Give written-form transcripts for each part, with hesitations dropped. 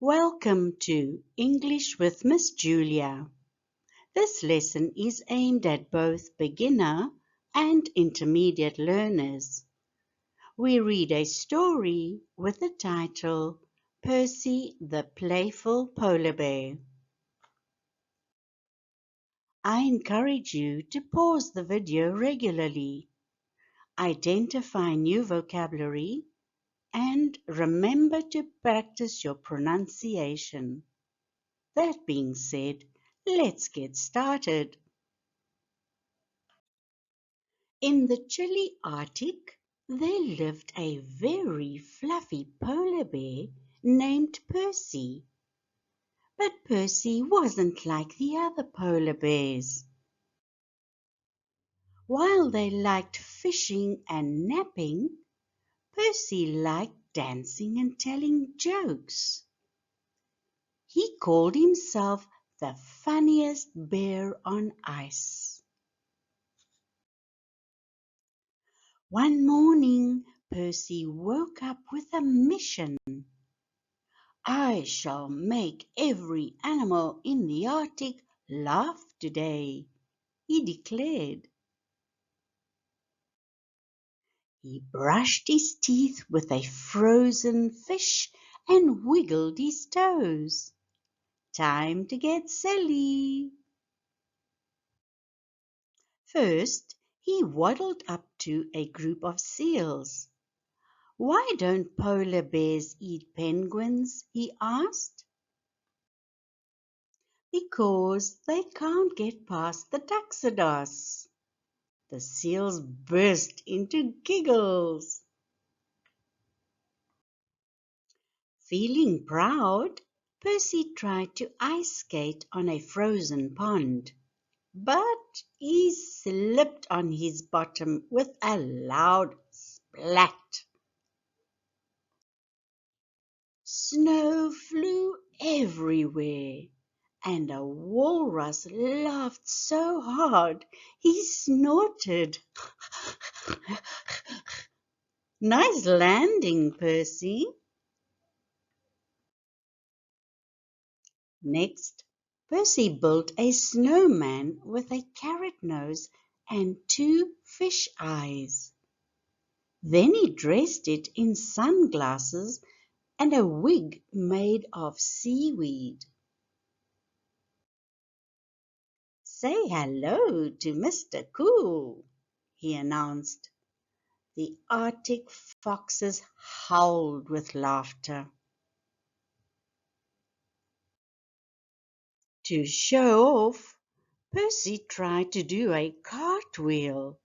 Welcome to English with Miss Julia. This lesson is aimed at both beginner and intermediate learners. We read a story with the title Percy the Playful Polar Bear. I encourage you to pause the video regularly, identify new vocabulary, and remember to practice your pronunciation. That being said, let's get started. In the chilly Arctic, there lived a very fluffy polar bear named Percy. But Percy wasn't like the other polar bears. While they liked fishing and napping, Percy liked dancing and telling jokes. He called himself the funniest bear on ice. One morning, Percy woke up with a mission. I shall make every animal in the Arctic laugh today, he declared. He brushed his teeth with a frozen fish and wiggled his toes. Time to get silly. First, he waddled up to a group of seals. Why don't polar bears eat penguins? He asked. Because they can't get past the tuxedos. The seals burst into giggles. Feeling proud, Percy tried to ice skate on a frozen pond, but he slipped on his bottom with a loud splat. Snow flew everywhere, and a walrus laughed so hard he snorted. Nice landing, Percy. Next, Percy built a snowman with a carrot nose and two fish eyes. Then he dressed it in sunglasses and a wig made of seaweed. Say hello to Mr. Cool, he announced. The Arctic foxes howled with laughter. To show off, Percy tried to do a cartwheel.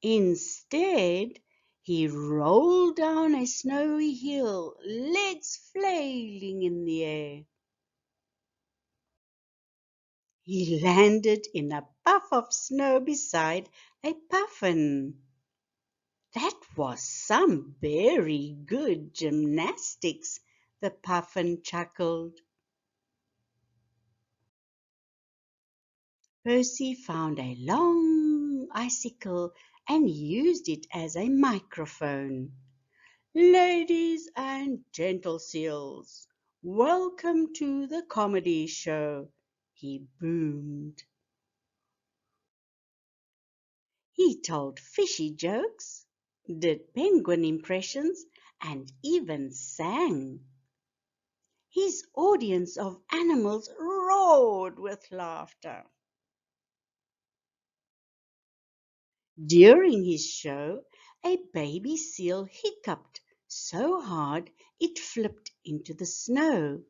Instead, he rolled down a snowy hill, legs flailing in the air. He landed in a puff of snow beside a puffin. That was some very good gymnastics, the puffin chuckled. Percy found a long icicle and used it as a microphone. Ladies and gentle seals, welcome to the comedy show, he boomed. He told fishy jokes, did penguin impressions, and even sang. His audience of animals roared with laughter. During his show, a baby seal hiccuped so hard it flipped into the snow.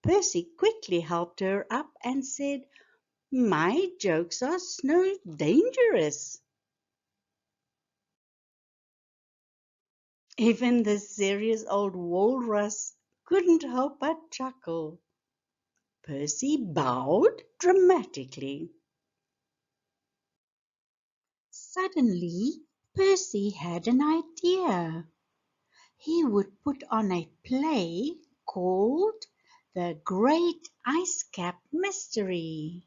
Percy quickly helped her up and said, My jokes are snow dangerous. Even the serious old walrus couldn't help but chuckle. Percy bowed dramatically. Suddenly, Percy had an idea. He would put on a play called The Great Ice Cap Mystery.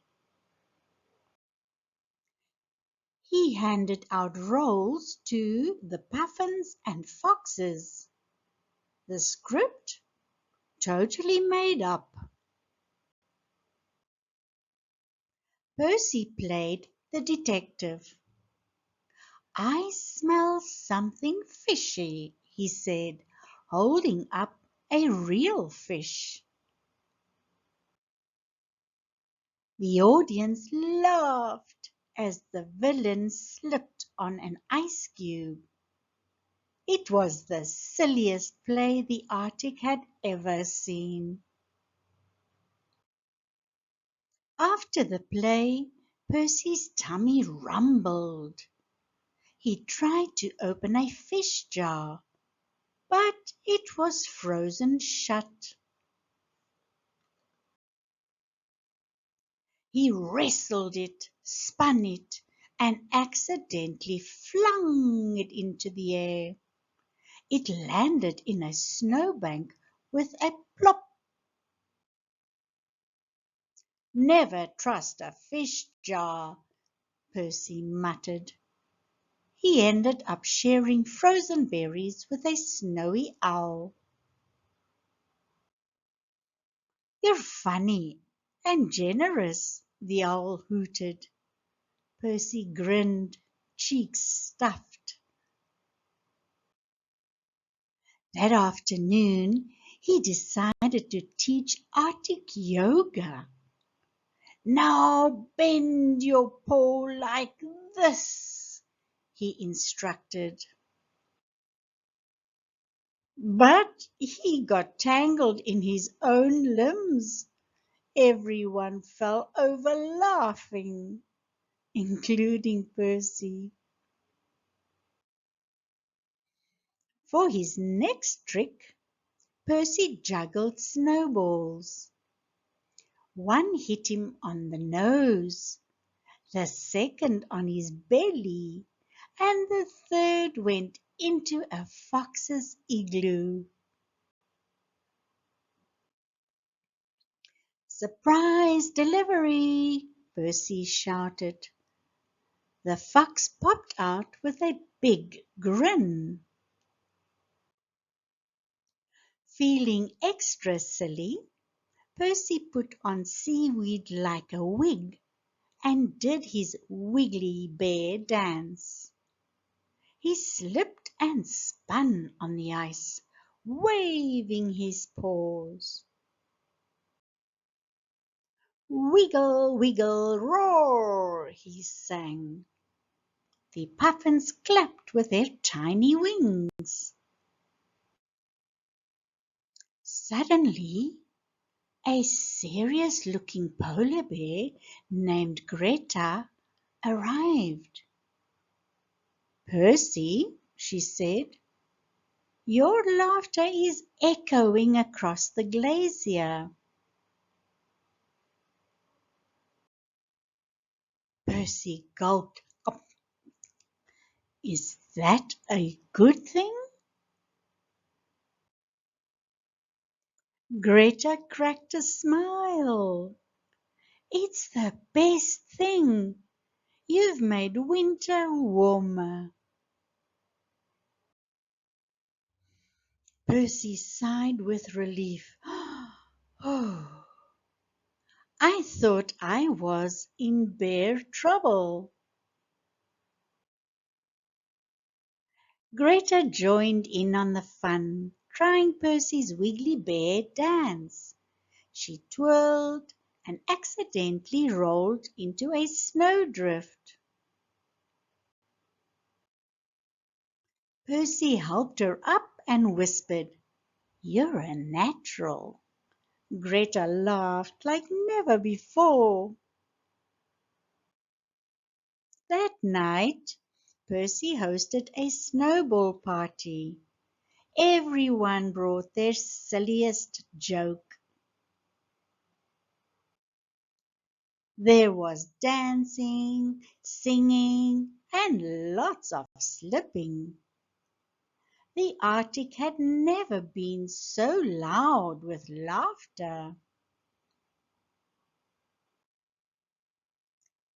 He handed out roles to the puffins and foxes. The script? totally made up. Percy played the detective. "I smell something fishy," he said, holding up a real fish. The audience laughed as the villain slipped on an ice cube. It was the silliest play the Arctic had ever seen. After the play, Percy's tummy rumbled. He tried to open a fish jar, but it was frozen shut. He wrestled it, spun it, and accidentally flung it into the air. It landed in a snowbank with a plop. "Never trust a fish jar," Percy muttered. He ended up sharing frozen berries with a snowy owl. "You're funny and generous," the owl hooted. Percy grinned, cheeks stuffed. That afternoon he decided to teach Arctic yoga. "Now bend your paw like this," he instructed. But he got tangled in his own limbs. Everyone fell over laughing, including Percy. For his next trick, Percy juggled snowballs. One hit him on the nose, the second on his belly, and the third went into a fox's igloo. "Surprise delivery!" Percy shouted. The fox popped out with a big grin. Feeling extra silly, Percy put on seaweed like a wig and did his Wiggly bear dance. He slipped and spun on the ice, waving his paws. "Wiggle, wiggle, roar!" he sang. The puffins clapped with their tiny wings. Suddenly, a serious-looking polar bear named Greta arrived. "Percy," she said, "your laughter is echoing across the glacier." Percy gulped. "Is that a good thing?" Greta cracked a smile. "It's the best thing. You've made winter warmer." Percy sighed with relief. "Oh, I thought I was in bear trouble." Greta joined in on the fun, trying Percy's Wiggly Bear dance. She twirled and accidentally rolled into a snowdrift. Percy helped her up and whispered, "You're a natural." Greta laughed like never before. That night, Percy hosted a snowball party. Everyone brought their silliest joke. There was dancing, singing, and lots of slipping. The Arctic had never been so loud with laughter.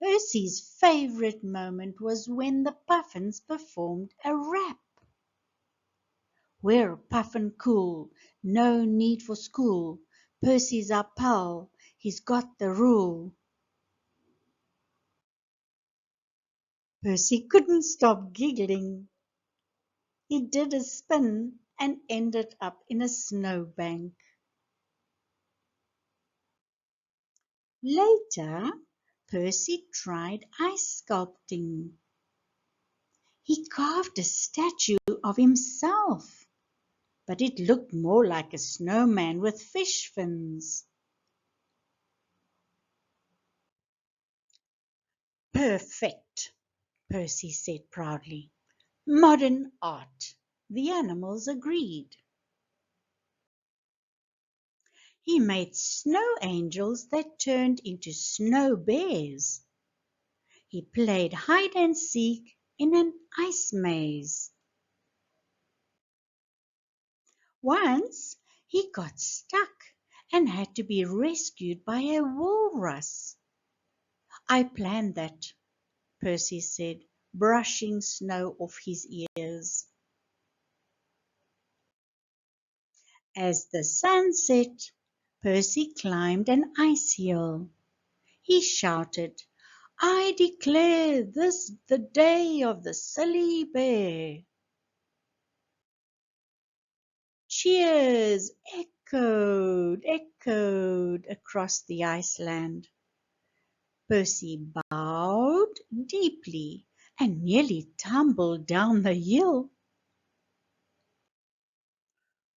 Percy's favorite moment was when the Puffins performed a rap. "We're puffin' cool, No need for school. Percy's our pal. He's got the rule. Percy couldn't stop giggling. He did a spin and ended up in a snowbank. Later, Percy tried ice sculpting. He carved a statue of himself, but it looked more like a snowman with fish fins. Perfect, Percy said proudly. Modern art. The animals agreed. He made snow angels that turned into snow bears. He played hide and seek in an ice maze. Once he got stuck and had to be rescued by a walrus. I planned that, Percy said, brushing snow off his ears. As the sun set, Percy climbed an ice hill. He shouted, I declare this the day of the silly bear. Cheers echoed across the iceland. Percy bowed deeply and nearly tumbled down the hill.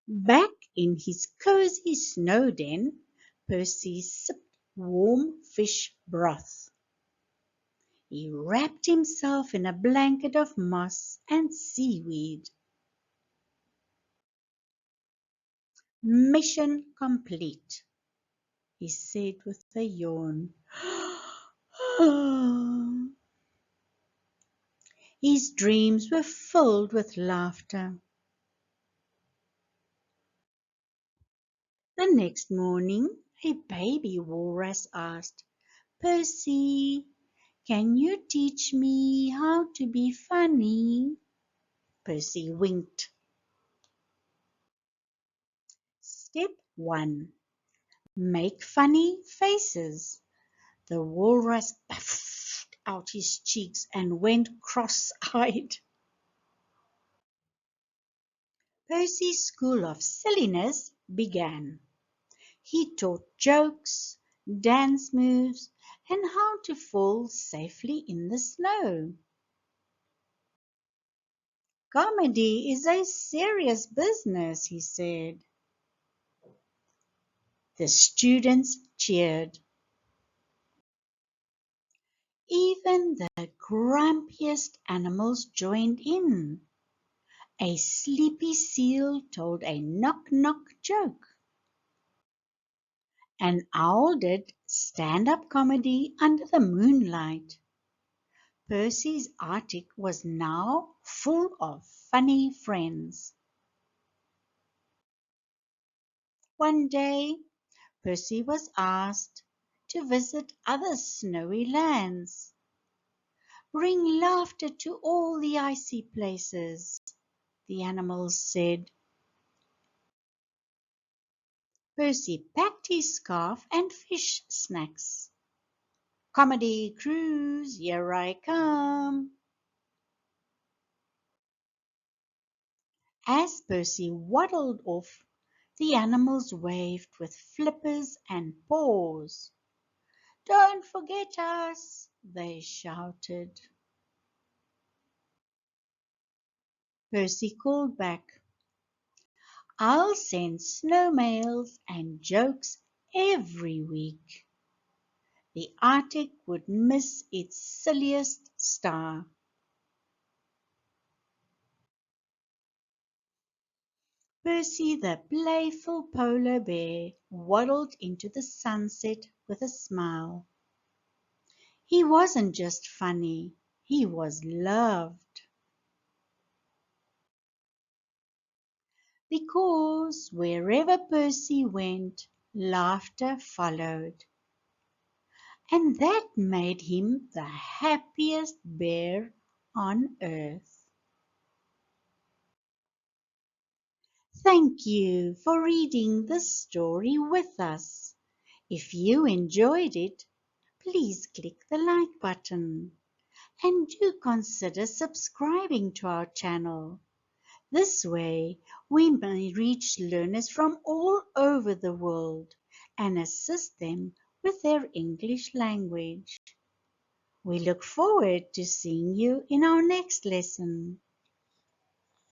Back in his cozy snow den, Percy sipped warm fish broth. He wrapped himself in a blanket of moss and seaweed. Mission complete, he said with a yawn. His dreams were filled with laughter. The next morning, a baby walrus asked, Percy, can you teach me how to be funny? Percy winked. Step 1. Make funny faces. The walrus puffed out his cheeks and went cross-eyed. Percy's school of silliness began. He taught jokes, dance moves, and how to fall safely in the snow. Comedy is a serious business, he said. The students cheered. Even the grumpiest animals joined in. A sleepy seal told a knock-knock joke. An owl did stand-up comedy under the moonlight. Percy's attic was now full of funny friends. One day, Percy was asked to visit other snowy lands. Bring laughter to all the icy places, the animals said. Percy packed his scarf and fish snacks. Comedy cruise, here I come. As Percy waddled off, the animals waved with flippers and paws. Don't forget us, they shouted. Percy called back, I'll send snowmails and jokes every week. The Arctic would miss its silliest star. Percy the playful polar bear waddled into the sunset with a smile. He wasn't just funny, he was loved. Because wherever Percy went, laughter followed. And that made him the happiest bear on earth. Thank you for reading this story with us. If you enjoyed it, please click the like button and do consider subscribing to our channel. This way, we may reach learners from all over the world and assist them with their English language. We look forward to seeing you in our next lesson.